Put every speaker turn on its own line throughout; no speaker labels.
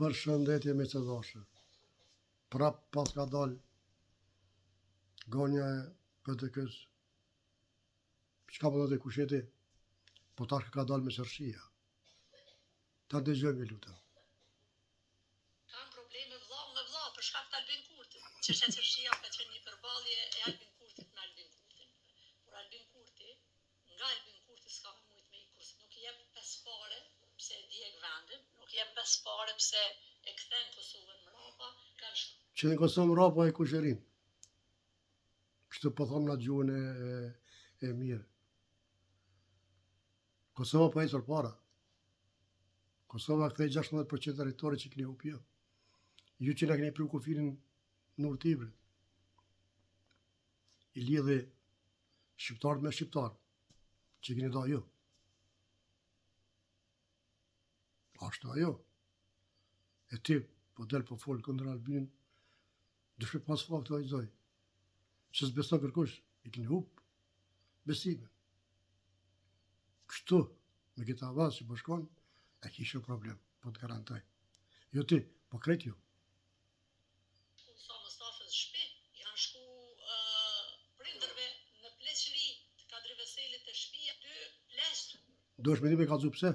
Për shëndetje me që dhoshe. Prap pas ka dal gonja e PTK-s. Qka po të kusheti? Po tash ka dal me sërshia. Ta dëgjojmë lutem.
Kam probleme vlla me vlla për shkak të Albin Kurtit. Çështja sërshia ka qenë një përballje e Albin Kurtit me Albin Kurtin. Por Albin Kurti, nga Albin Kurti s'ka mujt me ikus. Nuk i jep pes pare pse e djeg vendin, nuk i jep pes pare pse e kthen Kosovën mrapa, kanë
Që në Kosovë mrapa e kusherin. Kështu po thomë në gjuhën e mirë. Kosova po ecër para. Kosova kthej 16% territori që keni hup jo. Ju që na keni pru kufirin në Urtibrit. I lidhi shqiptarët me shqiptarë, që keni da ju. Ashtu ajo. E ti, po del po folë këndër Albinin, dushme pas faktë o i zoj. Që s'beson kërkush, i keni hup besimin. Kështu, me këta avaz që bashkon, e kishe problem, po të garantoj. Jo ti, po krejt ju.
Sa Mustafës shtëpi, janë shku prindërve në Pleqëri të Kadri Veselit të shtëpia, 2 pleqë.
Dosh me di me kalzu pse?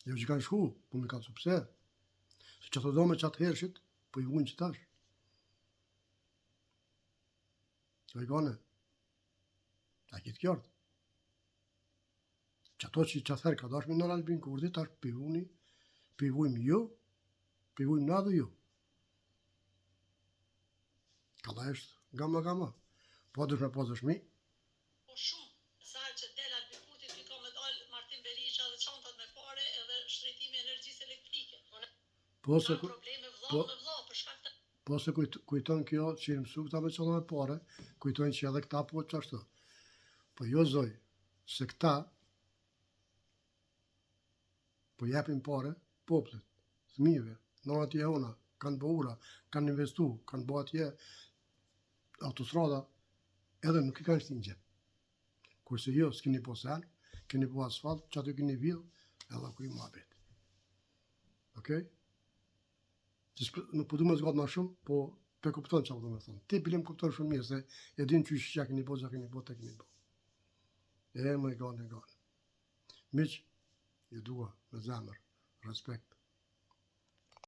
Jo që kanë shku, po me kalzu pse? Se që të do me qatë hershit, po i vujnë që tash. Që i gane? A kitë kjartë. Që ato që qatë herë ka dash me nërë Albin Kurti, tash pivujmë ju, pivujmë na dhe ju. Kalla eshtë gama. Po dush me po dëshmi.
Po shumë, sa që del Albin Kurti, ty ka me dal Martin Berisha dhe çantat me pare edhe shtrejtimi i energjisë elektrike.
Po se
Probleme vlla me vlla për shkak të
po se kujton kjo që i mësu këta me qëllon me pare, kujtojnë që edhe këta po që ashtu. Po jo zoj, se këta po jepin pare poplit, thmive, në atje ona, kanë bëura, kanë investu, kanë bë atje autostrada, edhe nuk i kanë shtin gjep. Kurse jo, s'keni po sen, keni po asfalt, që aty keni vidh, edhe ku i muhabet. Okej? Nuk po du me zgatë ma shumë, po pe kupton që do me thonë. Ti pilim kupton shumë mirë, se e din që që keni po, që keni po, të keni po. E më e gane. Miq, ju dua me zemër, respekt.